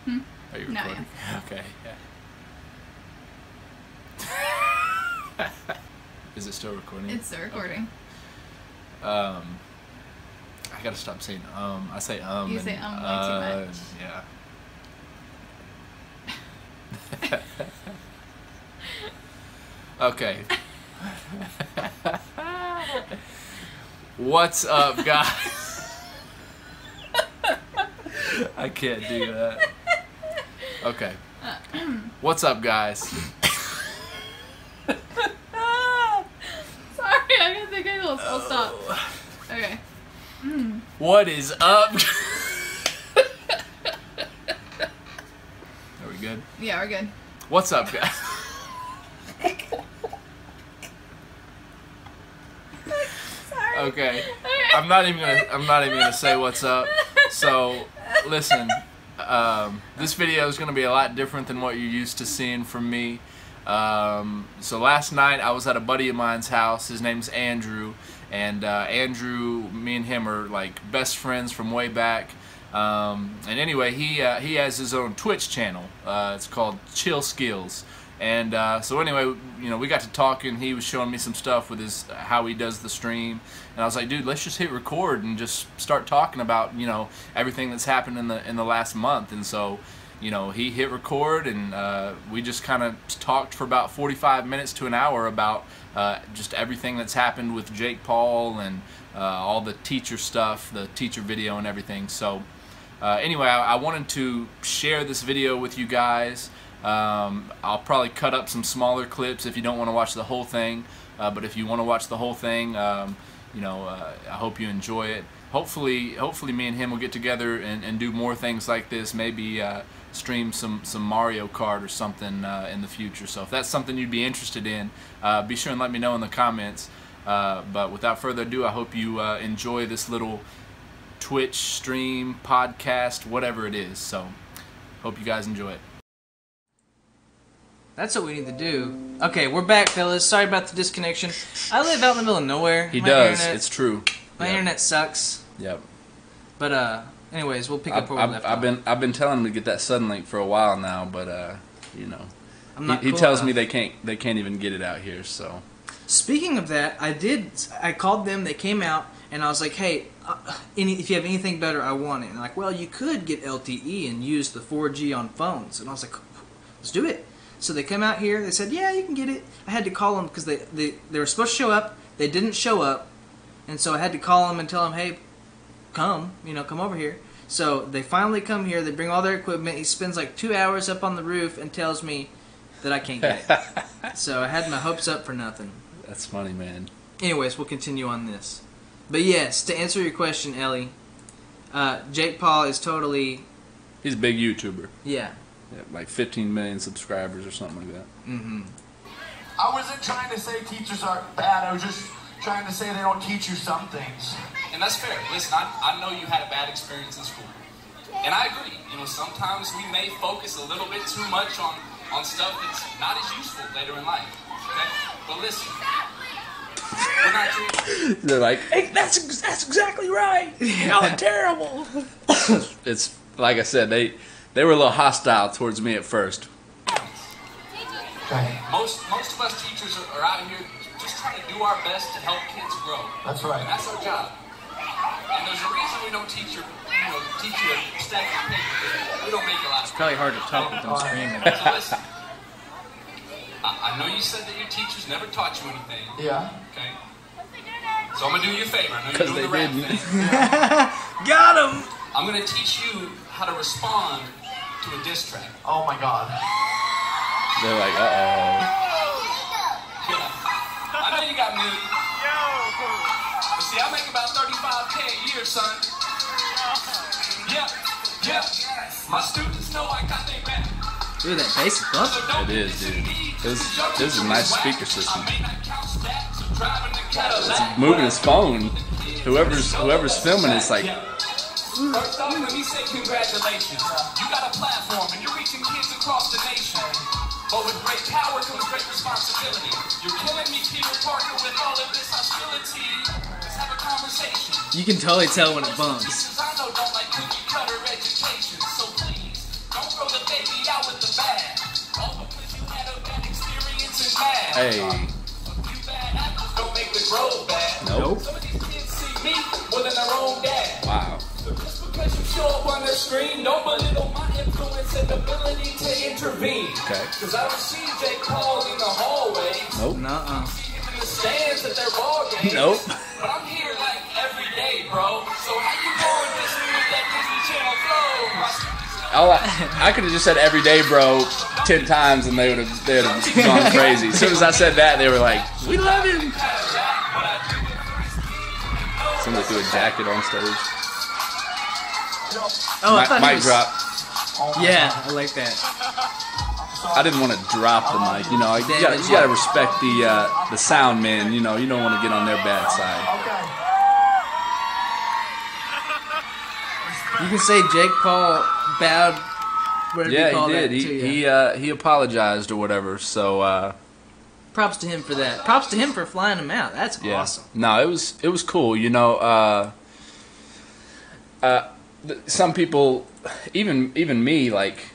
Are you recording? No, Okay, yeah. Is it still recording? It's still recording. Okay. I gotta stop saying I say You say way too much. Yeah. Okay. What's up, guys? I can't do that. Okay. What's up, guys? Sorry, I think I'll stop. Okay. What is up? Are we good? Yeah, we're good. What's up, guys? Sorry. Okay. I'm not even gonna say what's up. So, listen. This video is gonna be a lot different than what you're used to seeing from me. So last night I was at a buddy of mine's house. His name's Andrew, and Andrew, me and him are like best friends from way back. And anyway, he has his own Twitch channel. It's called Chill Skills. And so anyway, you know, we got to talking. He was showing me some stuff with his how he does the stream, and I was like, dude, let's just hit record and just start talking about, you know, everything that's happened in the last month. And so, you know, he hit record, and we just kind of talked for about 45 minutes to an hour about just everything that's happened with Jake Paul and all the teacher stuff, the teacher video and everything. So anyway, I wanted to share this video with you guys. I'll probably cut up some smaller clips if you don't want to watch the whole thing, but if you want to watch the whole thing, you know, I hope you enjoy it. Hopefully me and him will get together and do more things like this. Maybe stream some Mario Kart or something in the future. So if that's something you'd be interested in, be sure and let me know in the comments. But without further ado, I hope you enjoy this little Twitch stream, podcast, whatever it is. So hope you guys enjoy it. That's what we need to do. Okay, we're back, fellas. Sorry about the disconnection. I live out in the middle of nowhere. He does. It's true. My internet sucks. Yep. But anyways, we'll pick up where we left off. I've been telling him to get that Suddenlink for a while now, but you know, he cool tells enough. me they can't even get it out here. So Speaking of that, I called them. They came out, and I was like, hey, if you have anything better, I want it. And they're like, well, you could get LTE and use the 4G on phones. And I was like, let's do it. So they come out here. They said, yeah, you can get it. I had to call them because they were supposed to show up. They didn't show up. And so I had to call them and tell them, hey, come over here. So they finally come here. They bring all their equipment. He spends like 2 hours up on the roof and tells me that I can't get it. So I had my hopes up for nothing. that's funny, man. Anyways, we'll continue on this. But yes, to answer your question, Ellie, Jake Paul is totally... He's a big YouTuber. Yeah. Yeah, like 15 million subscribers or something like that. Mm-hmm. I wasn't trying to say teachers are bad. I was just trying to say they don't teach you some things. And that's fair. Listen, I know you had a bad experience in school. And I agree. You know, sometimes we may focus a little bit too much on stuff that's not as useful later in life. Okay? But listen, we're not doing... They're like, Hey, that's exactly right. Y'all are terrible. it's like I said, they were a little hostile towards me at first. Okay. Most of us teachers are out here just trying to do our best to help kids grow. That's right. And that's our job. And there's a reason we don't teach you a stack of paper. We don't make a lot of... It's probably hard to talk with them screaming. So listen, I know you said that your teachers never taught you anything. Yeah. Okay? So I'm going to do you a favor. I know you're 'Cause doing they the right didn't. thing. Got him. I'm going to teach you how to respond to a diss track. Oh my God. They're like, uh-oh. I know you got mood. But see, I make about $35K a year, son. Yeah. My students know I got their back. Dude, that bass is bumping. So don't It is, dude. This is a nice speaker system. I may not count stats of driving the Cadillac. Moving his phone. Whoever's filming it's like, First off, let me say congratulations. You got a platform and you're reaching kids across the nation. But with great power comes great responsibility. You're killing me, Peter Parker, with all of this hostility. Let's have a conversation. You can totally tell when it bumps. Teachers I know don't like cookie cutter education. So please, don't throw out with the bag. All because you had a bad experience in math. Hey. You bad apples don't make the grove bad. Nope. Some of these kids see me more than their own dad. Wow. Just because you show up on their screen, don't belittle my influence and ability to intervene. Okay. Cause I don't see Jake Paul in the hallway. Nope. Nuh-uh. See him in the stands at their ball games. Nope. But I'm here like every day, bro. So how you going this with that Disney Channel flow? I could have just said every day, bro, 10 times, and they would have gone crazy. As soon as I said that, they were like, "We love him." Somebody threw a jacket on stage. Oh, I thought he Mic was- drop. Yeah, I like that. I didn't want to drop the mic. You know, you gotta respect the sound man. You know, you don't want to get on their bad side. You can say Jake Paul bowed. Whatever you Yeah, call he did. That to you. He apologized or whatever. So Props to him for that. Props to him for flying him out. That's yeah. awesome. No, it was cool. You know, some people, even me, like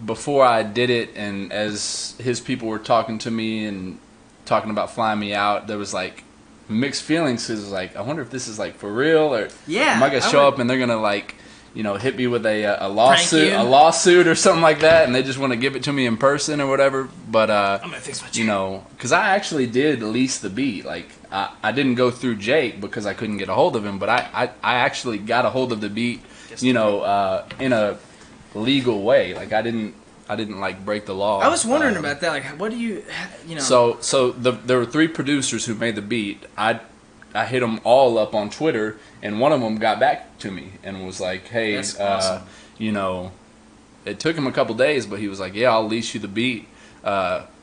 before I did it, and as his people were talking to me and talking about flying me out, there was like mixed feelings. Cause it was like, I wonder if this is like for real, or Yeah, am I gonna I show would- up and they're gonna like, you know, hit me with a you? lawsuit or something like that, and they just want to give it to me in person or whatever. But I'm gonna fix my you know, because I actually did lease the beat. Like I didn't go through Jake because I couldn't get a hold of him, but I actually got a hold of the beat, you know, in a legal way. Like I didn't like break the law. I was wondering about that. Like, what do you know? So there were 3 producers who made the beat. I hit them all up on Twitter, and one of them got back to me and was like, "Hey, That's awesome. you know," it took him a couple days, but he was like, "Yeah, I'll lease you the beat."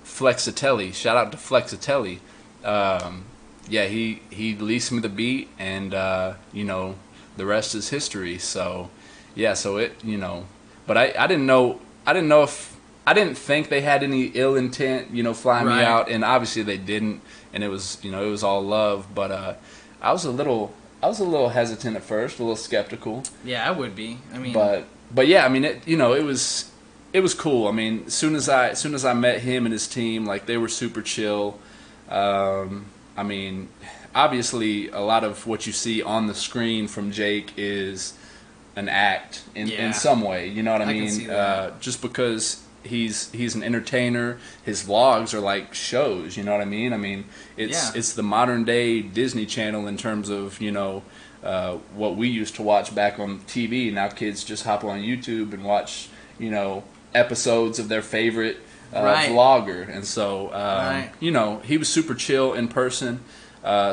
Flexitelli, shout out to Flexitelli. Yeah, he leased me the beat, and you know, the rest is history. So yeah, so it, you know, but I didn't know if I didn't think they had any ill intent, you know, flying me Right. out, and obviously they didn't, and it was, you know, it was all love. But I was a little hesitant at first, a little skeptical. Yeah, I would be. I mean, But yeah, I mean, it, you know, it was cool. I mean, as soon as I met him and his team, like they were super chill. I mean, obviously, a lot of what you see on the screen from Jake is an act in some way. You know what I I can mean? see that. Just because he's an entertainer, his vlogs are like shows. You know what I mean? I mean, it's the modern day Disney Channel in terms of, you know, what we used to watch back on TV. Now kids just hop on YouTube and watch, you know, episodes of their favorite Right. vlogger. And so, Right. you know, he was super chill in person,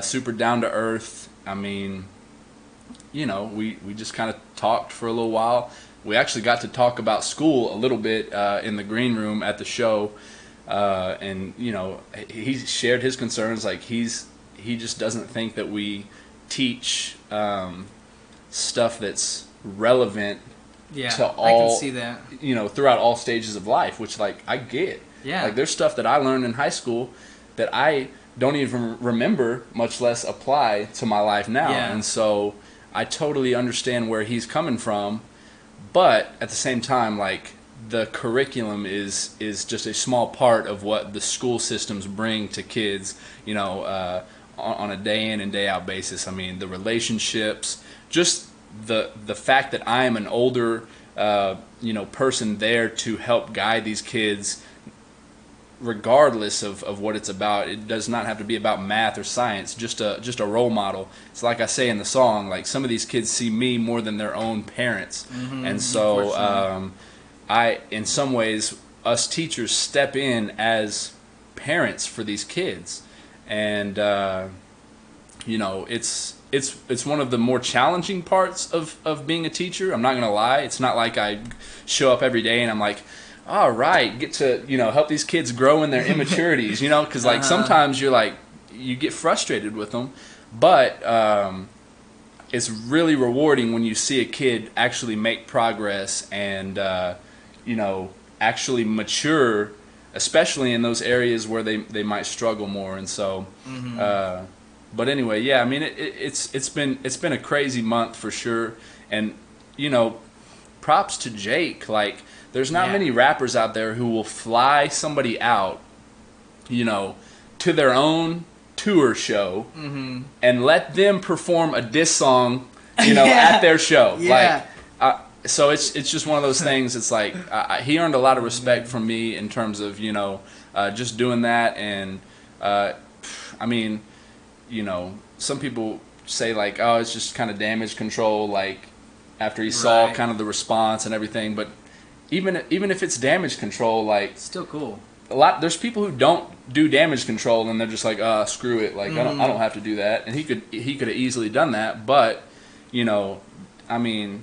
super down to earth. I mean, you know, we just kind of talked for a little while. We actually got to talk about school a little bit in the green room at the show. And, you know, he shared his concerns. Like, he just doesn't think that we teach stuff that's relevant yeah, to I all, can see that. you know, throughout all stages of life, which, like, I get. Yeah. Like, there's stuff that I learned in high school that I don't even remember, much less apply to my life now. Yeah. And so I totally understand where he's coming from, but at the same time, like, the curriculum is just a small part of what the school systems bring to kids, you know, on a day in and day out basis. I mean, the relationships, just the fact that I am an older, you know, person there to help guide these kids, regardless of what it's about. It does not have to be about math or science. Just a role model. It's like I say in the song, like, some of these kids see me more than their own parents, and so in some ways, us teachers step in as parents for these kids, and you know, it's one of the more challenging parts of being a teacher. I'm not gonna lie. It's not like I show up every day and I'm like, all right, get to, you know, help these kids grow in their immaturities, you know, because like sometimes you're like, you get frustrated with them, but it's really rewarding when you see a kid actually make progress and you know, actually mature, especially in those areas where they might struggle more. And so but anyway, yeah, I mean, it's been a crazy month for sure. And, you know, props to Jake. Like, there's not many rappers out there who will fly somebody out, you know, to their own tour show and let them perform a diss song, you know, at their show. Like, so it's just one of those things. It's like he earned a lot of respect from me in terms of, you know, just doing that. And I mean, you know, some people say like, oh, it's just kind of damage control, like after he saw kind of the response and everything. But even if it's damage control, like, still cool. There's people who don't do damage control and they're just like, screw it, like I don't have to do that. And he could have easily done that, but you know, I mean,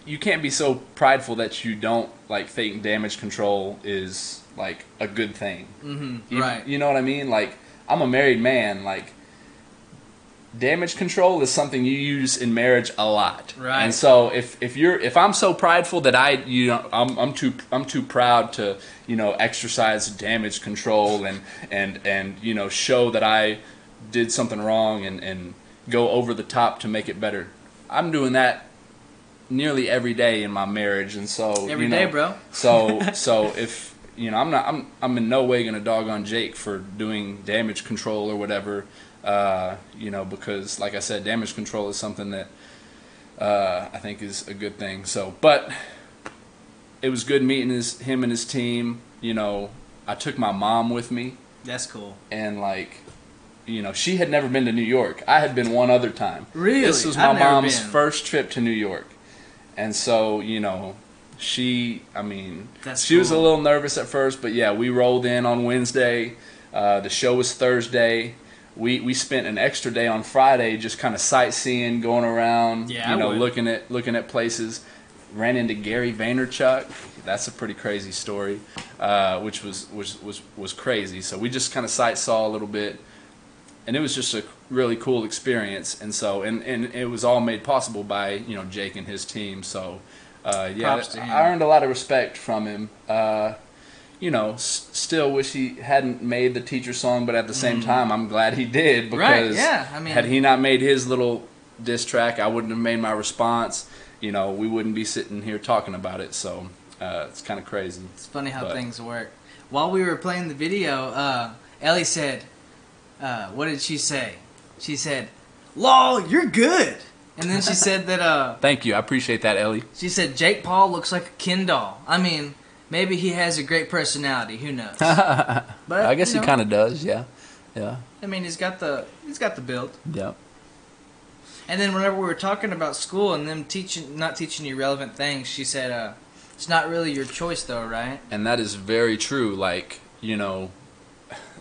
you can't be so prideful that you don't like think damage control is like a good thing. Right. You know what I mean? Like, I'm a married man. Like, damage control is something you use in marriage a lot. Right. And so if I'm so prideful that I'm too proud to, you know, exercise damage control and you know, show that I did something wrong and go over the top to make it better. I'm doing that nearly every day in my marriage, and so every day, bro. So if you know, I'm in no way gonna dog on Jake for doing damage control or whatever. You know, because like I said, damage control is something that I think is a good thing. So, but it was good meeting him and his team. You know, I took my mom with me. That's cool. And like, you know, she had never been to New York. I had been one other time. Really? This was my mom's first trip to New York. And so, you know, she was a little nervous at first, but yeah, we rolled in on Wednesday. The show was Thursday. We spent an extra day on Friday just kind of sightseeing, going around, you know, looking at places. Ran into Gary Vaynerchuk. That's a pretty crazy story, which was crazy. So we just kind of saw a little bit, and it was just a really cool experience. And so and it was all made possible by, you know, Jake and his team. So yeah, I earned a lot of respect from him. You know, still wish he hadn't made the teacher song, but at the same time, I'm glad he did, because I mean, had he not made his little diss track, I wouldn't have made my response. You know, we wouldn't be sitting here talking about it. So it's kind of crazy. It's funny how things work. While we were playing the video, Ellie said, what did she say? She said, "Lol, you're good." And then she said that... Thank you. I appreciate that, Ellie. She said, "Jake Paul looks like a Ken doll." I mean, maybe he has a great personality. Who knows? But I guess he kind of does. Yeah. Yeah. I mean, he's got the build. Yeah. And then whenever we were talking about school and them not teaching you relevant things, she said, "It's not really your choice, though, right?" And that is very true. Like, you know,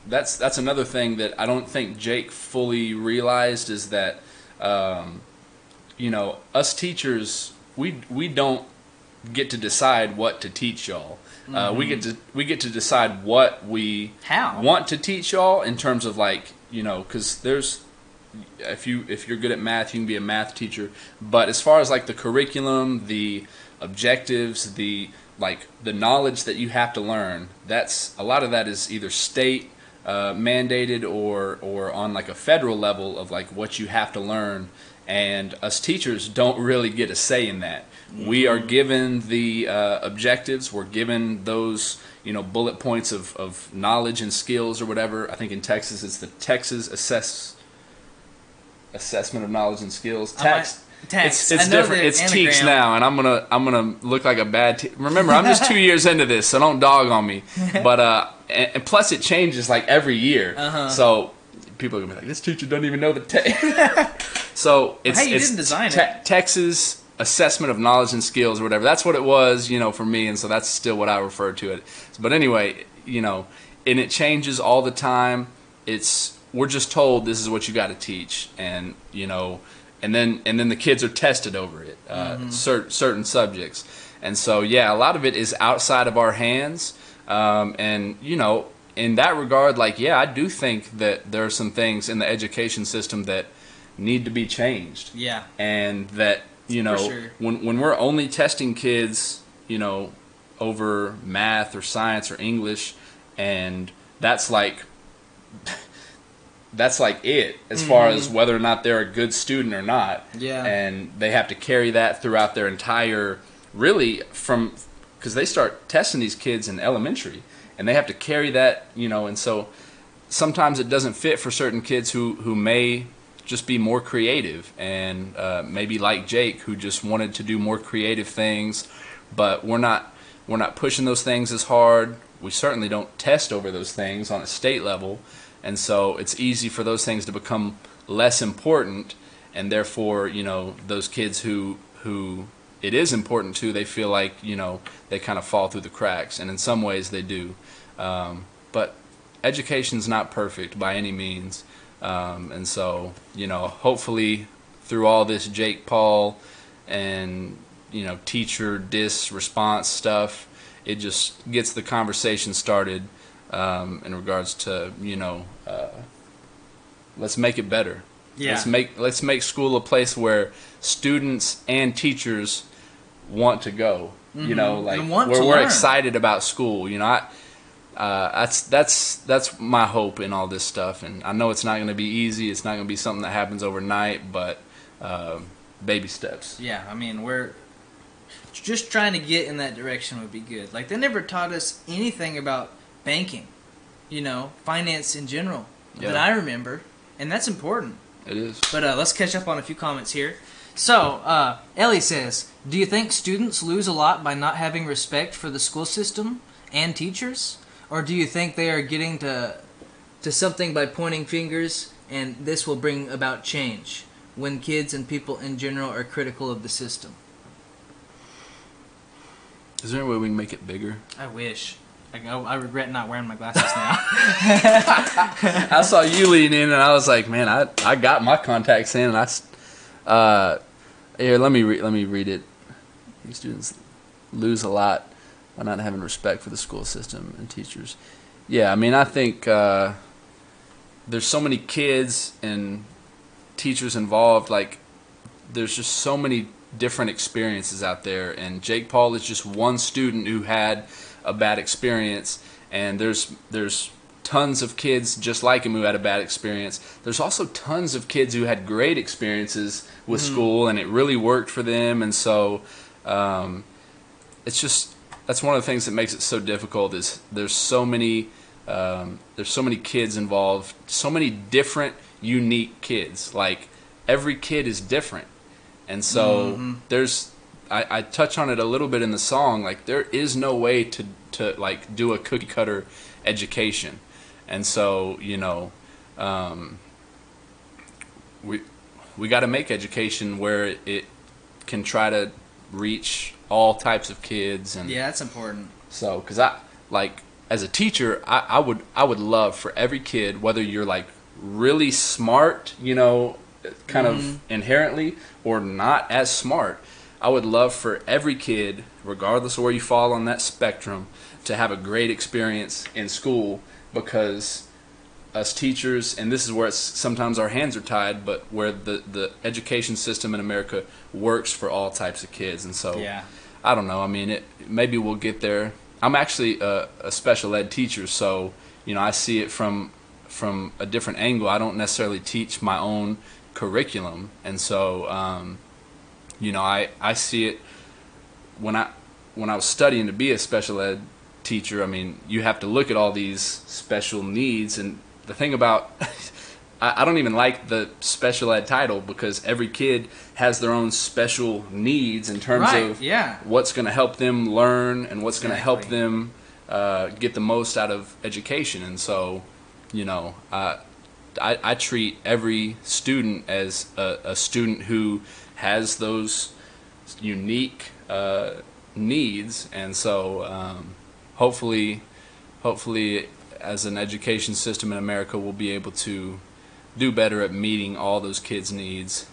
that's another thing that I don't think Jake fully realized, is that, you know, us teachers, we don't get to decide what to teach y'all. We get to decide what we want to teach y'all, in terms of, like, you know, because there's, if you're good at math, you can be a math teacher. But as far as like the curriculum, the objectives, the knowledge that you have to learn, that's a lot of that is either state mandated or on like a federal level of like what you have to learn. And us teachers don't really get a say in that. We are given the objectives. We're given those, you know, bullet points of knowledge and skills or whatever. I think in Texas it's the Texas Assessment of Knowledge and Skills. It's different. It's TEKS now, and I'm gonna look like a bad. Remember, I'm just 2 years into this, so don't dog on me. But and plus it changes like every year. So people are gonna be like, this teacher doesn't even know the So it's you didn't design it. Texas Assessment of Knowledge and Skills or whatever. That's what it was, you know, for me, and so that's still what I refer to it. But anyway, you know, and it changes all the time. We're just told this is what you got to teach, and you know, and then the kids are tested over it, certain subjects, and so yeah, a lot of it is outside of our hands, and you know, in that regard, like yeah, I do think that there are some things in the education system that need to be changed. Yeah, and that, you know, when we're only testing kids, you know, over math or science or English, and that's like it as far as whether or not they're a good student or not. Yeah. And they have to carry that throughout their entire, really from because they start testing these kids in elementary, and they have to carry that, and so sometimes it doesn't fit for certain kids who may just be more creative, and maybe like Jake, who just wanted to do more creative things, but we're not pushing those things as hard. We certainly don't test over those things on a state level, and so it's easy for those things to become less important, and therefore, those kids who it is important to, they feel like, they kind of fall through the cracks, and in some ways they do. But education's not perfect by any means, and so, hopefully through all this Jake Paul and, teacher diss response stuff, it just gets the conversation started in regards to, let's make it better. Yeah. Let's make school a place where students and teachers want to go. And want where to we're learn. excited about school. That's my hope in all this stuff. And I know it's not going to be easy. It's not going to be something that happens overnight. But baby steps. Yeah, I mean, we're just trying to get in that direction would be good. Like, they never taught us anything about banking, finance in general, that I remember, and that's important. It is. But let's catch up on a few comments here. So, Ellie says, do you think students lose a lot by not having respect for the school system and teachers? Or do you think they are getting to something by pointing fingers, and this will bring about change when kids and people in general are critical of the system? Is there any way we can make it bigger? I wish. I regret not wearing my glasses now. I saw you lean in, and I was like, man, I got my contacts in, and here, let me read it. These students lose a lot by not having respect for the school system and teachers. Yeah, I mean, I think there's so many kids and teachers involved. Like, there's just so many different experiences out there, and Jake Paul is just one student who had a bad experience, and there's tons of kids just like him who had a bad experience. There's also tons of kids who had great experiences with school, and it really worked for them, and so it's just, that's one of the things that makes it so difficult, is there's so many kids involved, so many different unique kids. Like, every kid is different, and so there's, I touch on it a little bit in the song, like, there is no way to like do a cookie cutter education, and so we got to make education where it can try to reach all types of kids. And Yeah, that's important. so, because as a teacher, I would love for every kid, whether you're like really smart, kind of inherently, or not as smart, I would love for every kid, regardless of where you fall on that spectrum, to have a great experience in school, because us teachers, and this is where sometimes our hands are tied, but where the education system in America works for all types of kids. And so, Yeah. I don't know, I mean, maybe we'll get there. I'm actually a special ed teacher, so I see it from a different angle. I don't necessarily teach my own curriculum, and so I see it when I was studying to be a special ed teacher. I mean, you have to look at all these special needs, and the thing about I don't even like the special ed title, because every kid has their own special needs in terms of what's going to help them learn and what's going to help them get the most out of education. And so, I treat every student as a student who has those unique needs, and so hopefully as an education system in America, we'll be able to do better at meeting all those kids' needs,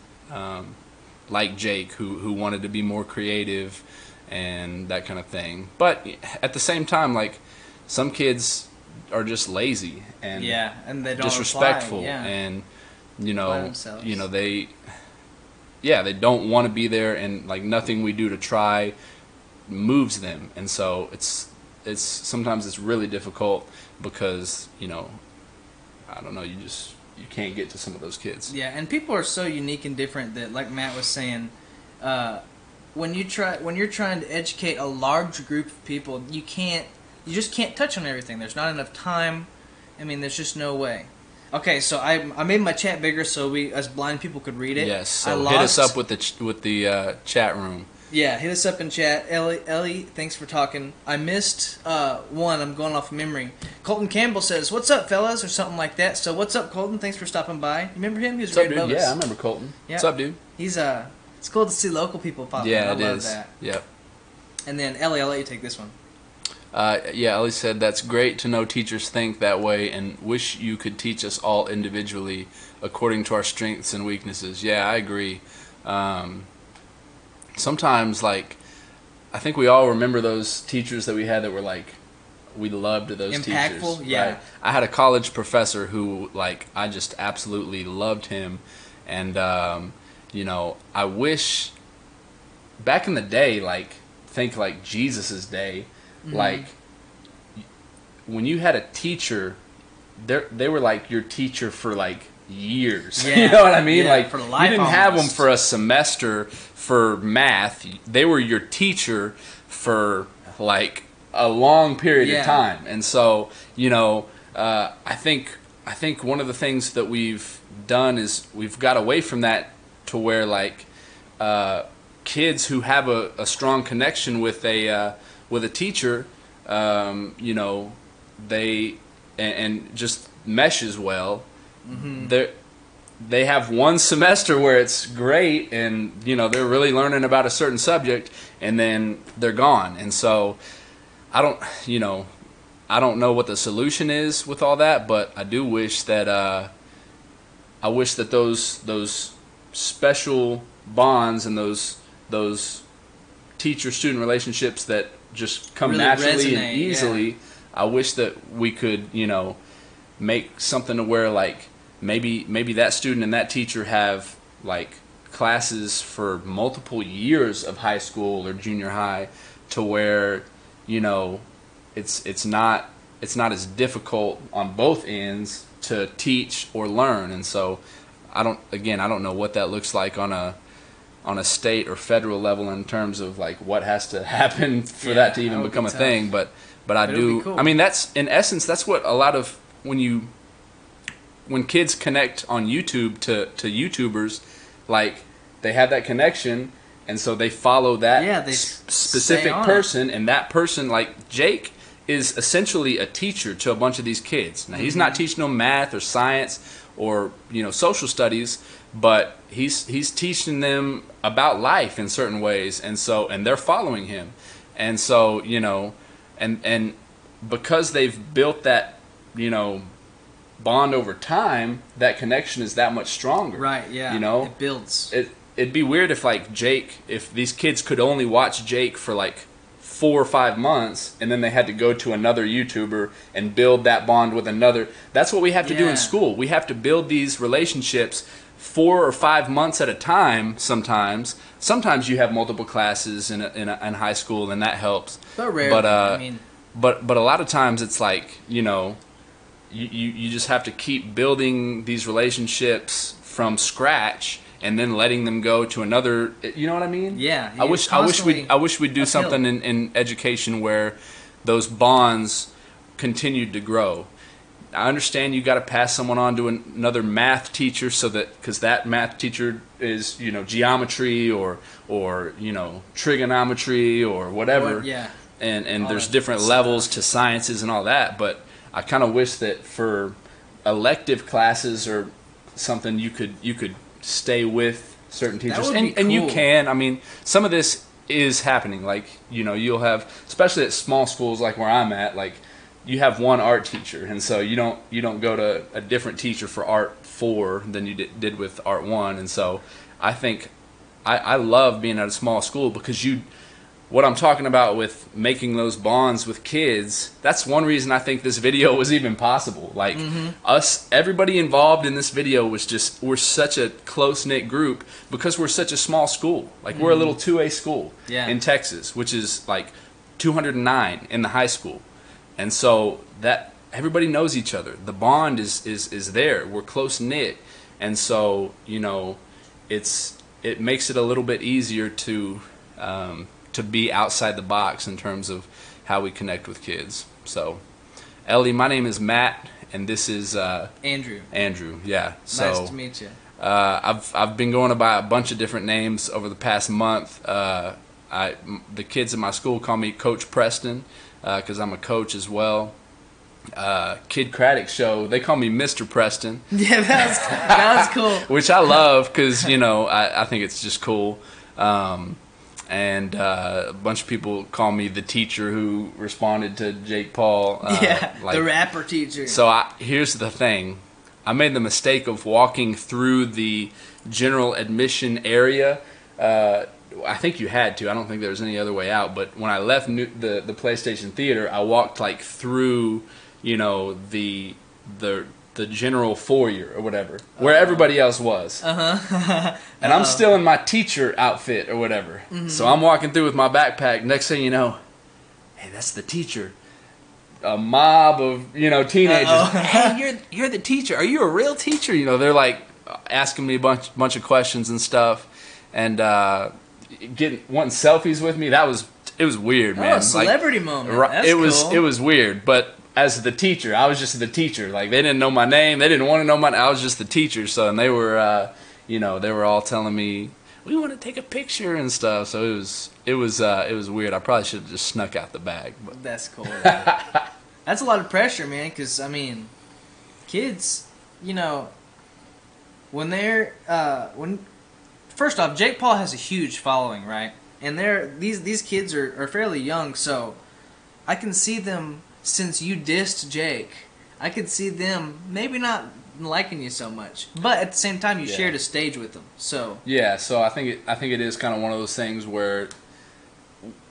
like Jake, who wanted to be more creative and that kind of thing. But at the same time, like, some kids are just lazy and and they don't disrespectful, apply, and they don't want to be there, and like nothing we do to try moves them. And so it's sometimes it's really difficult, because I don't know, you can't get to some of those kids. Yeah, and people are so unique and different that, like Matt was saying, when you're trying to educate a large group of people, you just can't touch on everything. There's not enough time. I mean, there's just no way. Okay, so I made my chat bigger so we as blind people could read it. Yes. So hit us up with the chat room. Yeah, hit us up in chat. Ellie, thanks for talking. I missed one. I'm going off memory. Colton Campbell says, "What's up, fellas?" or something like that. So what's up, Colton? Thanks for stopping by. You remember him? He was What's right up, above dude? us. Yeah, I remember Colton. Yeah. What's up, dude? He's it's cool to see local people pop Yeah, up. I it love is. that. Yep. And then Ellie, I'll let you take this one. Yeah, Ellie said, "That's great to know teachers think that way and wish you could teach us all individually according to our strengths and weaknesses." Yeah, I agree. Sometimes, like, I think we all remember those teachers that we had that were like, we loved those impactful, teachers. yeah. Right? I had a college professor who, like, I just absolutely loved him. And, you know, I wish back in the day, like, think like Jesus's day, like, when you had a teacher, they were like your teacher for like years. Yeah. You know what I mean? Yeah, like, for life you didn't have them almost. for a semester for math. They were your teacher for like a long period Yeah. of time. And so, you know, I think one of the things that we've done is we've got away from that to where, like, kids who have a strong connection with a teacher, you know, they and just meshes well. They have one semester where it's great, and you know they're really learning about a certain subject, and then they're gone. And so I don't know what the solution is with all that, but I do wish that those special bonds and those teacher-student relationships that just come Really naturally resonate, and easily. yeah. I wish that we could, you know, make something to where, like, maybe that student and that teacher have like classes for multiple years of high school or junior high, to where, you know, it's not as difficult on both ends to teach or learn. And so I don't know what that looks like on a state or federal level in terms of like what has to happen for that to even become a thing, but I do. Cool. I mean, that's in essence that's what a lot of when kids connect on YouTube to YouTubers, like they have that connection, and so they follow that specific person, and that person, like Jake, is essentially a teacher to a bunch of these kids. Now he's not teaching them math or science or, you know, social studies, but he's teaching them about life in certain ways, and they're following him. And so, you know, and because they've built that, you know, bond over time, that connection is that much stronger. Right, yeah. You know? It builds. It'd be weird if, like, if these kids could only watch Jake for like 4 or 5 months, and then they had to go to another YouTuber and build that bond with another. That's what we have to do in school. We have to build these relationships 4 or 5 months at a time. Sometimes you have multiple classes in high school, and that helps. But rarely. But I mean, but a lot of times it's like, you know, you just have to keep building these relationships from scratch, and then letting them go to another. You know what I mean? Yeah. I wish we'd do something in education where those bonds continued to grow. I understand you got to pass someone on to another math teacher, so that because that math teacher is, you know, geometry or you know, trigonometry or whatever. And there's different levels to sciences and all that, but I kind of wish that for elective classes or something you could stay with certain teachers, and you can. I mean, some of this is happening. Like, you know, you'll have, especially at small schools like where I'm at, like you have one art teacher, and so you don't go to a different teacher for art 4 than you did with art 1. And so I think I love being at a small school, because what I'm talking about with making those bonds with kids, that's one reason I think this video was even possible. Like, everybody involved in this video we're such a close-knit group because we're such a small school. Like, we're a little 2A school in Texas, which is like 209 in the high school. And so that everybody knows each other. The bond is there. We're close-knit. And so, you know, it makes it a little bit easier to to be outside the box in terms of how we connect with kids. So, Ellie, my name is Matt, and this is Andrew. Andrew, yeah. So, Nice to meet you. I've been going by a bunch of different names over the past month. The kids at my school call me Coach Preston because I'm a coach as well. Kid Craddock show, they call me Mr. Preston. Yeah, that was cool. Which I love because, you know, I think it's just cool. And a bunch of people call me the teacher who responded to Jake Paul. The rapper teacher. So here's the thing. I made the mistake of walking through the general admission area. I think you had to. I don't think there was any other way out. But when I left the PlayStation Theater, I walked like through, you know, the general foyer or whatever, where everybody else was. And I'm still in my teacher outfit or whatever. So I'm walking through with my backpack. Next thing you know, hey, that's the teacher. A mob of, you know, teenagers. Hey, you're the teacher. Are you a real teacher? You know, they're like asking me a bunch of questions and stuff, and wanting selfies with me. It was weird, man. Oh, a celebrity moment. That's cool. It was weird, but as the teacher, I was just the teacher. Like, they didn't know my name. They didn't want to know my name. I was just the teacher. So, and they were, you know, they were all telling me, we want to take a picture and stuff. So it was weird. I probably should have just snuck out the bag. But. That's cool. That's a lot of pressure, man. Because I mean, kids, you know, when they're first off, Jake Paul has a huge following, right? And these kids are fairly young, so I can see them. Since you dissed Jake, I could see them maybe not liking you so much, but at the same time, you shared a stage with them. So yeah, so I think it is kind of one of those things where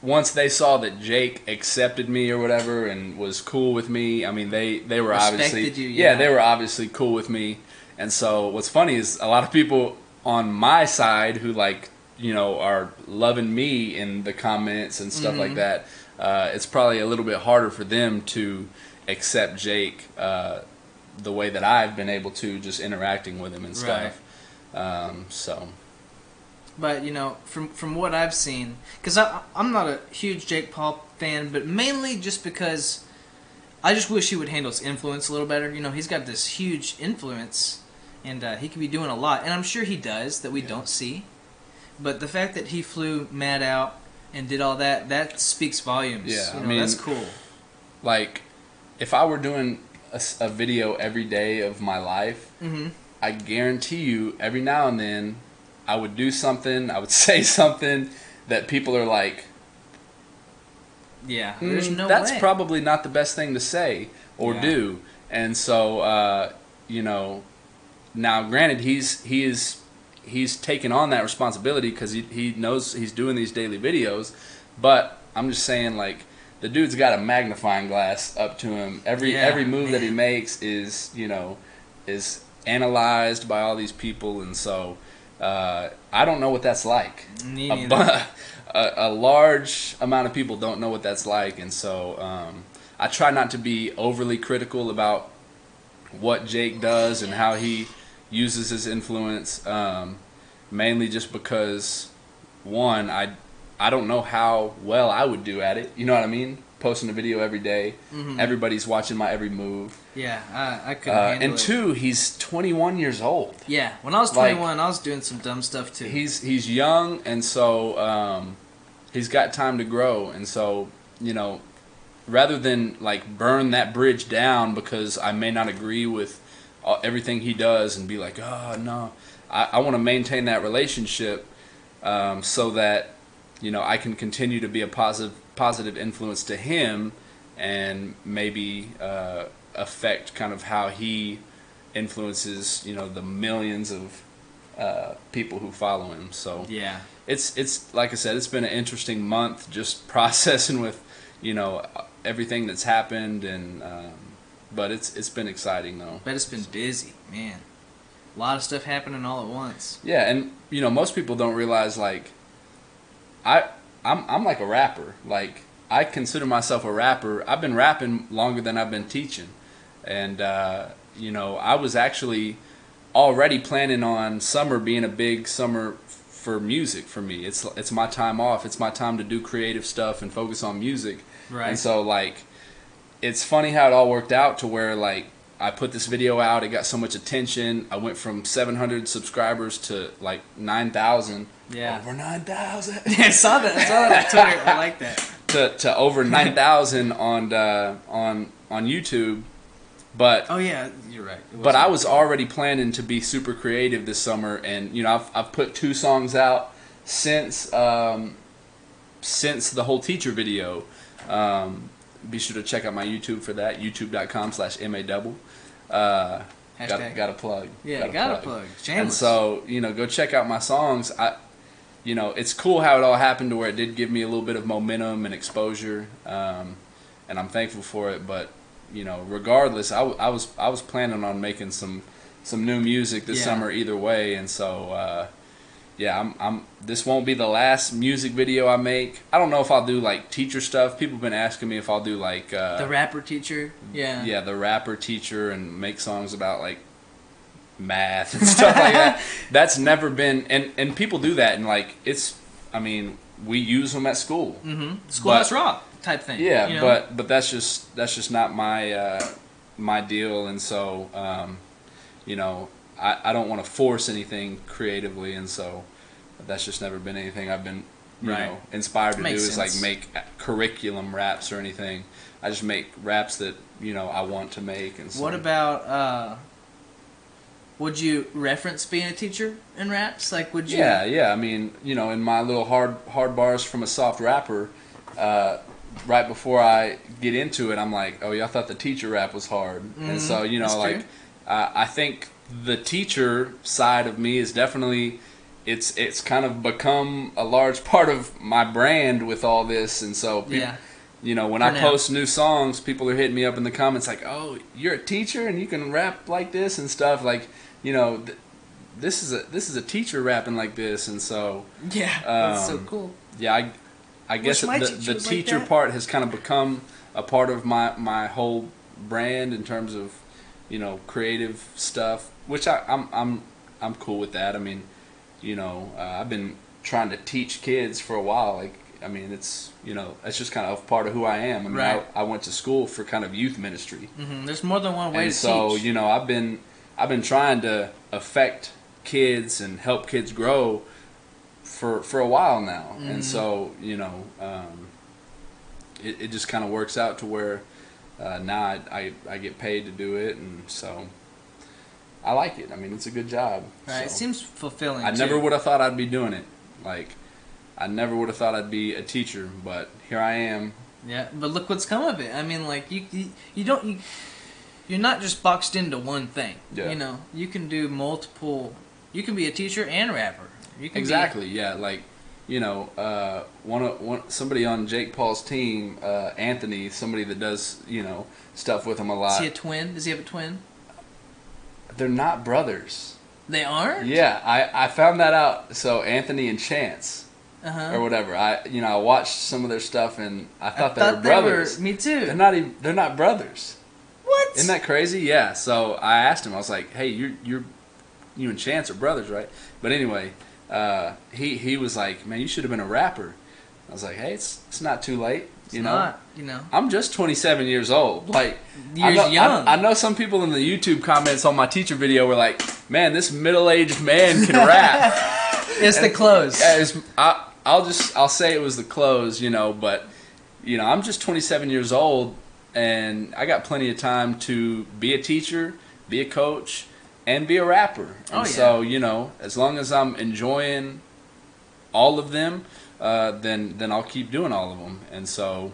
once they saw that Jake accepted me or whatever and was cool with me, I mean they were respected obviously you, they were obviously cool with me. And so what's funny is a lot of people on my side who, like, you know, are loving me in the comments and stuff like that. It's probably a little bit harder for them to accept Jake the way that I've been able to, just interacting with him and stuff. So, but you know, from what I've seen, because I'm not a huge Jake Paul fan, but mainly just because I just wish he would handle his influence a little better. You know, he's got this huge influence, and he could be doing a lot, and I'm sure he does that we don't see. But the fact that he flew Matt out and did all that speaks volumes. Yeah, you know, I mean, that's cool. Like, if I were doing a video every day of my life, I guarantee you, every now and then, I would do something, I would say something that people are like, yeah, there's no that's way. probably not the best thing to say or do. And so, you know, now granted, he's taken on that responsibility because he knows he's doing these daily videos, but I'm just saying, like, the dude's got a magnifying glass up to him. Every move that he makes is, you know, is analyzed by all these people, and so I don't know what that's like. A large amount of people don't know what that's like, and so I try not to be overly critical about what Jake does and how he uses his influence, mainly just because, one, I don't know how well I would do at it. You know what I mean? Posting a video every day. Everybody's watching my every move. Yeah, I couldn't handle it. And two, he's 21 years old. Yeah, when I was 21, I was doing some dumb stuff too. He's young, and so he's got time to grow. And so, you know, rather than like burn that bridge down because I may not agree with everything he does and be like, oh no, I want to maintain that relationship so that, you know, I can continue to be a positive influence to him and maybe affect kind of how he influences, you know, the millions of people who follow him. So yeah, it's like I said, it's been an interesting month just processing with, you know, everything that's happened, and but it's been exciting though. But it's been busy, man. A lot of stuff happening all at once. Yeah, and you know, most people don't realize, like, I'm like a rapper. Like, I consider myself a rapper. I've been rapping longer than I've been teaching, and you know, I was actually already planning on summer being a big summer for music for me. It's my time off. It's my time to do creative stuff and focus on music. Right. And so like, it's funny how it all worked out to where like I put this video out. It got so much attention. I went from 700 subscribers to like 9,000. Yeah. Over 9,000. I saw that on Twitter. I like that. To over 9,000 on YouTube. But oh yeah, you're right. But I was already planning to be super creative this summer, and you know I've put 2 songs out since the whole teacher video. Be sure to check out my YouTube for that. YouTube.com/m.a.double. Got a plug. Yeah, got a plug. Shameless. And so go check out my songs. It's cool how it all happened to where it did give me a little bit of momentum and exposure, and I'm thankful for it. But regardless, I was planning on making some new music this summer either way, and so this won't be the last music video I make. I don't know if I'll do like teacher stuff. People have been asking me if I'll do like the rapper teacher. Yeah, the rapper teacher and make songs about like math and stuff like that. That's never been, and people do that, and like we use them at school. Mm-hmm. Schoolhouse Rock type thing. Yeah, but that's just not my deal, and so I don't want to force anything creatively, and so that's just never been anything I've been inspired to do. Is like make curriculum raps or anything. I just make raps that I want to make. And so. What about? Would you reference being a teacher in raps? Like, would you? Yeah. I mean, in my little hard bars from a soft rapper, right before I get into it, I'm like, oh, y'all thought the teacher rap was hard, and so I think the teacher side of me is definitely it's kind of become a large part of my brand with all this, and so when I post new songs, people are hitting me up in the comments like, oh, you're a teacher and you can rap like this and stuff, like this is a teacher rapping like this, and so that's so cool. I guess the teacher part has kind of become a part of my whole brand in terms of creative stuff, which I'm cool with that. I mean, I've been trying to teach kids for a while. Like, I mean, it's it's just kind of part of who I am. I mean, I went to school for kind of youth ministry. Mm-hmm. There's more than one way to teach. So I've been trying to affect kids and help kids grow for a while now, and so it just kind of works out to where now I get paid to do it, and so I like it. I mean, it's a good job. Right, so. It seems fulfilling. I never would have thought I'd be doing it. Like, I never would have thought I'd be a teacher, but here I am. Yeah, but look what's come of it. I mean, like you're not just boxed into one thing. Yeah. You can do multiple. You can be a teacher and rapper. You can Like, somebody on Jake Paul's team, Anthony, somebody that does stuff with him a lot. Is he a twin? Does he have a twin? They're not brothers. They aren't? Yeah, I found that out. So Anthony and Chance, or whatever. I watched some of their stuff and I thought they were brothers. Me too. They're not brothers. What? Isn't that crazy? Yeah. So I asked him. I was like, "Hey, you and Chance are brothers, right?" But anyway, he was like, "Man, you should have been a rapper." I was like, "Hey, it's not too late. I'm just 27 years old. Like, young. I know some people in the YouTube comments on my teacher video were like, "Man, this middle-aged man can rap." It's the clothes. I'll say it was the clothes, but I'm just 27 years old, and I got plenty of time to be a teacher, be a coach, and be a rapper. And so, as long as I'm enjoying all of them, then I'll keep doing all of them. And so,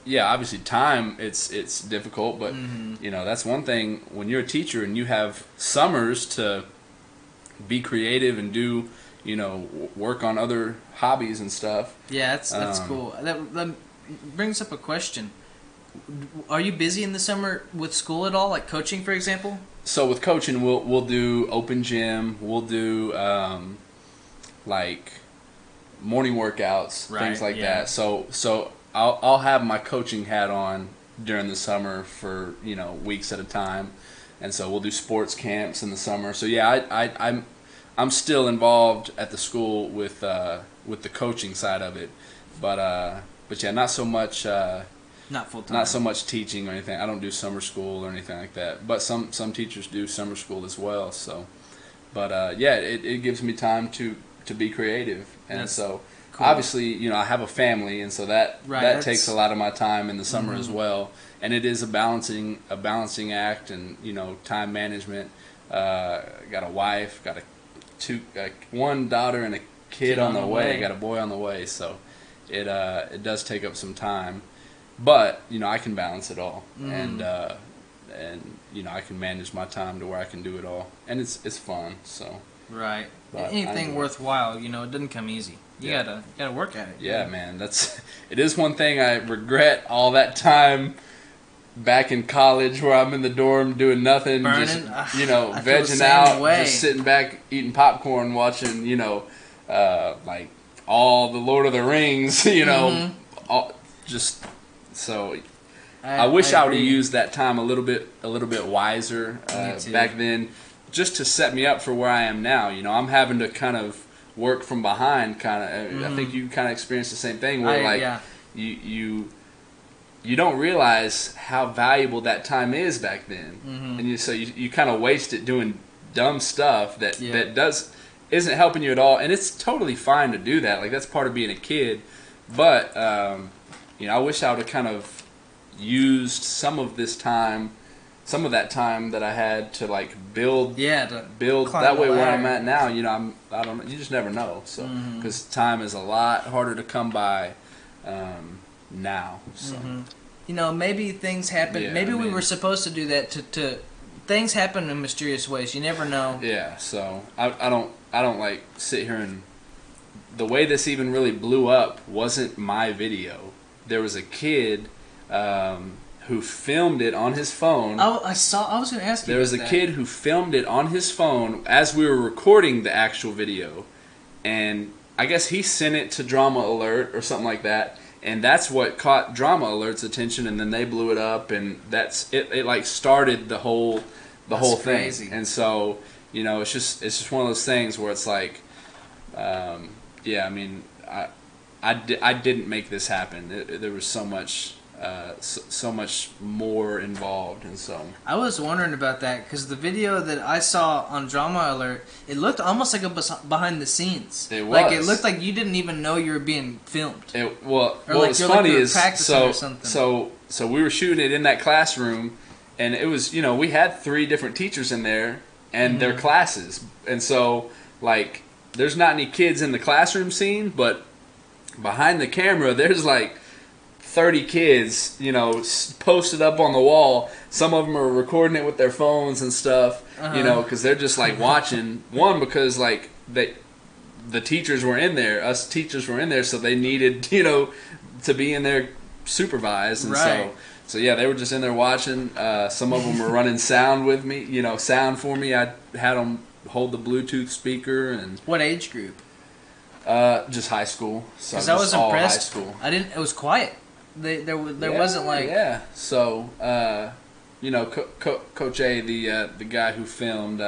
obviously time it's difficult, but that's one thing when you're a teacher and you have summers to be creative and do work on other hobbies and stuff. Yeah, that's cool. That brings up a question. Are you busy in the summer with school at all, like coaching, for example? So with coaching, we'll do open gym. We'll do like morning workouts, things like that. So I'll have my coaching hat on during the summer for weeks at a time, and so we'll do sports camps in the summer. So I'm still involved at the school with the coaching side of it, but yeah, not so much. Not full time. Not so much teaching or anything. I don't do summer school or anything like that. But some teachers do summer school as well. So, but yeah, it gives me time to be creative, and That's so cool. obviously, you know, I have a family, and so that takes a lot of my time in the summer Mm-hmm. as well. And it is a balancing act, and you know, time management. Got a wife, got one daughter and a kid on the way. Got a boy on the way, so it does take up some time. But you know, I can balance it all, and you know, I can manage my time to where I can do it all, and it's fun. So Right. But Anything worthwhile, you know, it doesn't come easy. You Yeah. gotta work at it. yeah, man, it is one thing I regret, all that time back in college where I'm in the dorm doing nothing, Burning? just you know, I feel the vegging same out, way. just sitting back eating popcorn, watching, you know, like all the Lord of the Rings, you know, Mm-hmm. all, just so. I wish I would have agree. used that time a little bit wiser Me too. back then, just to set me up for where I am now. You know, I'm having to kind of work from behind. Kind of, I think you kind of experienced the same thing, where like yeah. you don't realize how valuable that time is back then, and you kind of waste it doing dumb stuff that isn't helping you at all. And it's totally fine to do that. Like, that's part of being a kid. But you know, I wish I would have kind of used some of that time that I had to like build climb that the way where ladder. I'm at now. You know, I don't know, you just never know. So because time is a lot harder to come by now. So You know, maybe things happen. Yeah, maybe I we mean- were supposed to do that to things happen in mysterious ways. You never know. yeah, so I don't like sit here and the way this even really blew up wasn't my video. There was a kid who filmed it on his phone. Oh, I was going to ask you. There was a about that. kid who filmed it on his phone as we were recording the actual video, and I guess he sent it to Drama Alert or something like that, and that's what caught Drama Alert's attention, and then they blew it up, and that's it. It like started the whole thing, crazy. and so you know, it's just one of those things where it's like, yeah, I mean, I didn't make this happen. There was so much. So much more involved, and so I was wondering about that because the video that I saw on Drama Alert, it looked almost like a behind the scenes. It like it was. looked like you didn't even know you were being filmed. What Or like was you're funny you were is practicing or something. so we were shooting it in that classroom, and it was, you know, we had 3 different teachers in there and their classes, and so like there's not any kids in the classroom scene, but behind the camera there's like 30 kids, you know, posted up on the wall. Some of them are recording it with their phones and stuff, you know, because they're just like watching. One, because like the teachers were in there, us teachers were in there, so they needed, you know, to be in there supervised, and Right. so yeah, they were just in there watching. Some of them were running sound with me, you know, sound for me. I had them hold the Bluetooth speaker, and What age group? just high school. So Because I was just all impressed. high school. It was quiet. There wasn't like So you know, Coach A, the guy who filmed,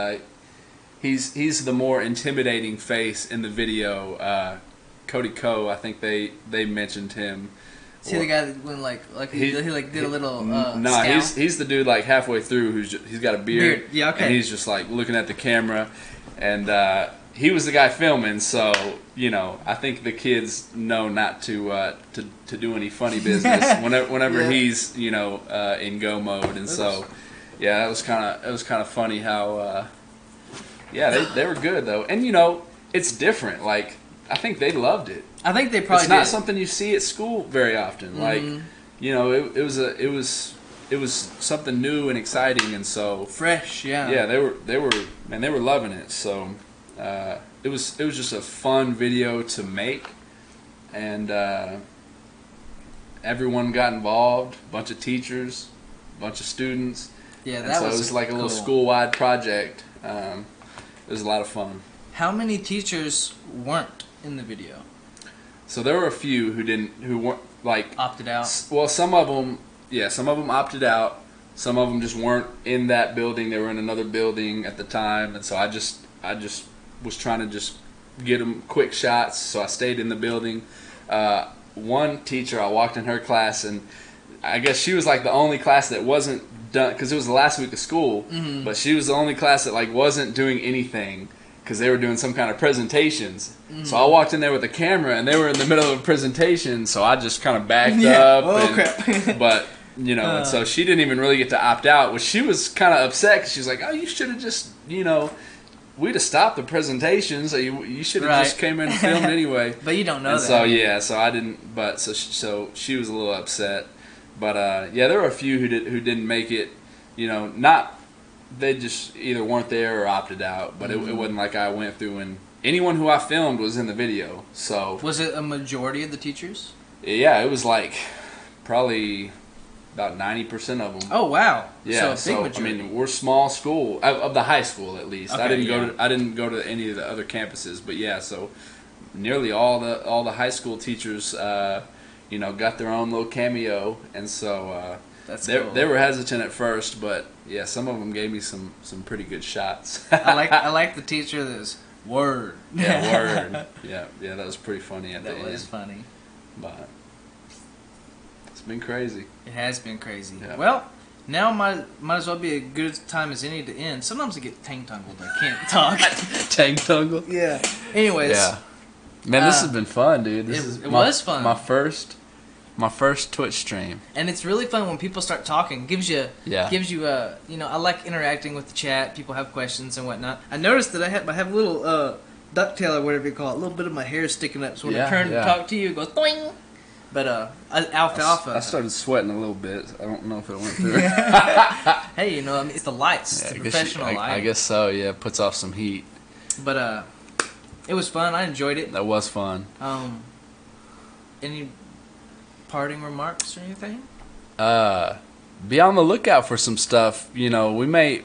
he's the more intimidating face in the video. Cody Coe, I think they mentioned him. see the guy that went like he like did a little no, scowl? he's the dude like halfway through he's got a beard. Yeah, okay. And he's just like looking at the camera, and he was the guy filming. So you know, I think the kids know not to do any funny business whenever Yeah. he's, you know, in go mode, and so yeah, it was kind of funny how they were good though, and you know, it's different. Like, I think they loved it. I think they probably It's not did. something you see at school very often. Like, you know, it was something new and exciting, and so fresh. yeah, they were loving it. So it was just a fun video to make, and everyone got involved. A bunch of teachers, a bunch of students. Yeah, And that so was it was like a little cool. school-wide project. It was a lot of fun. How many teachers weren't in the video? So there were a few who weren't like Opted out. Well, some of them opted out. Some of them just weren't in that building. They were in another building at the time, and so I just was trying to just get them quick shots, so I stayed in the building. One teacher, I walked in her class, and I guess she was like the only class that wasn't done, because it was the last week of school, but she was the only class that like wasn't doing anything because they were doing some kind of presentations. So I walked in there with a camera, and they were in the middle of a presentation, so I just kind of backed up. Oh, crap. But, you know, and so she didn't even really get to opt out, which she was kind of upset, because she was like, oh, you should have just, you know, we'd have stopped the presentation, so you should have just came in and filmed anyway. But you don't know and that. So, yeah, so I didn't, but so she was a little upset. But, yeah, there were a few who didn't make it, you know, they just either weren't there or opted out, but it wasn't like I went through and anyone who I filmed was in the video. So was it a majority of the teachers? Yeah, it was like probably about 90% of them. Oh wow! Yeah, so a big majority. I mean, we're small school of the high school at least. Okay, I didn't go to any of the other campuses, but yeah, so nearly all the high school teachers, you know, got their own little cameo, and so. That's cool. They were hesitant at first, but yeah, some of them gave me some pretty good shots. I like the teacher that was word. Yeah, word. Yeah, that was pretty funny at the end. That was funny. But it's been crazy. It has been crazy. Yeah. Well, now might as well be a good time as any to end. Sometimes I get tangled. I can't talk. Tangled? Yeah. Anyways. Yeah. Man, this has been fun, dude. It was fun. My first Twitch stream. And it's really fun when people start talking. Gives you you know, I like interacting with the chat. People have questions and whatnot. I noticed that I have a little ducktail or whatever you call it. A little bit of my hair sticking up. So when I turn to talk to you, it goes doing. But alfalfa. I started sweating a little bit. I don't know if it went through. Hey, you know, I mean, it's the lights. It's the professional light. I guess so. Yeah, it puts off some heat. But it was fun. I enjoyed it. That was fun. Any parting remarks or anything? Be on the lookout for some stuff. You know, we may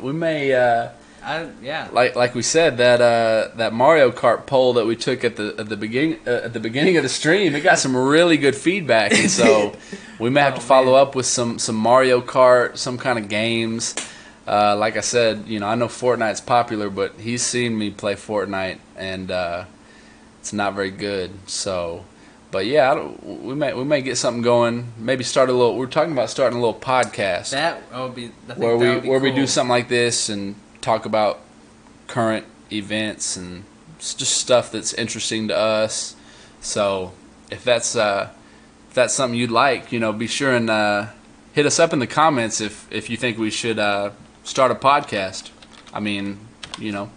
like we said, that Mario Kart poll that we took at the beginning of the stream, it got some really good feedback, and so we may have to follow up with some Mario Kart, some kind of games. Like I said, you know, I know Fortnite's popular, but he's seen me play Fortnite, and it's not very good. So. But yeah, we may get something going. Maybe start a little. We're talking about starting a little podcast. That would be where we cool. do something like this and talk about current events and just stuff that's interesting to us. So if that's something you'd like, you know, be sure and hit us up in the comments if you think we should start a podcast. I mean, you know.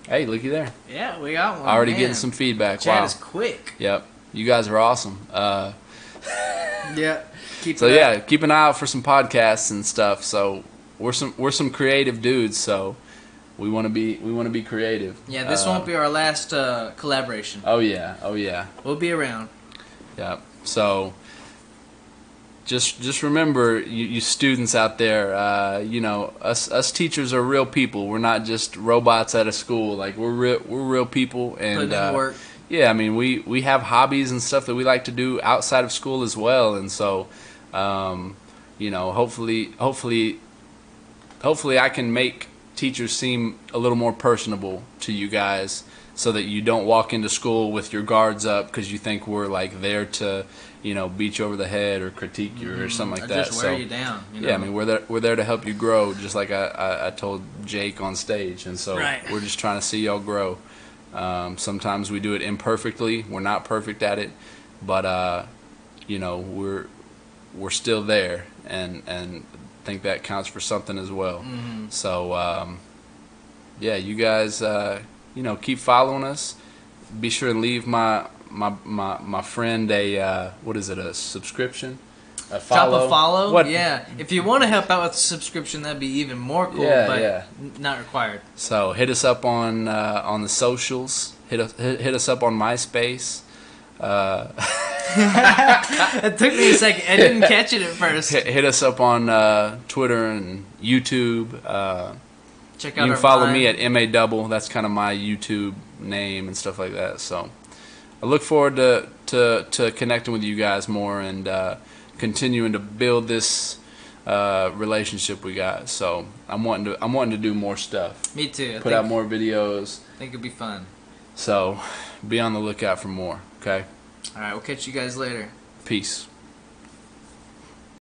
Hey, looky there. Yeah, we got one. Already getting some feedback. Chat is quick. Yep. You guys are awesome. Yeah. Keep an eye out for some podcasts and stuff. So we're some creative dudes, so we want to be creative. Yeah, this won't be our last collaboration. Oh yeah. We'll be around. Yep. So just remember, you students out there, you know, us teachers are real people. We're not just robots at a school. Like we're real people, and putting in work. Yeah, I mean, we have hobbies and stuff that we like to do outside of school as well, and so, you know, hopefully I can make teachers seem a little more personable to you guys, so that you don't walk into school with your guards up because you think we're like there to, you know, beat you over the head or critique you or something like that. Just wear you down. You know? Yeah, I mean, we're there to help you grow, just like I told Jake on stage, and so we're just trying to see y'all grow. Sometimes we do it imperfectly. We're not perfect at it, but you know, we're still there, and think that counts for something as well. So yeah, you guys, you know, keep following us. Be sure and leave my friend a what is it, a subscription, a follow. Drop a follow. What? Yeah, if you want to help out with the subscription, that'd be even more cool. Yeah, not required. So hit us up on the socials. Hit us up on MySpace. It took me a second. I didn't catch it at first. Hit us up on Twitter and YouTube. Check out. You can follow me at m.a.double. That's kind of my YouTube name and stuff like that. So I look forward to connecting with you guys more and continuing to build this relationship we got. So I'm wanting to do more stuff. Me too. Put out more videos. I think it'd be fun. So be on the lookout for more. Okay. All right, we'll catch you guys later. Peace.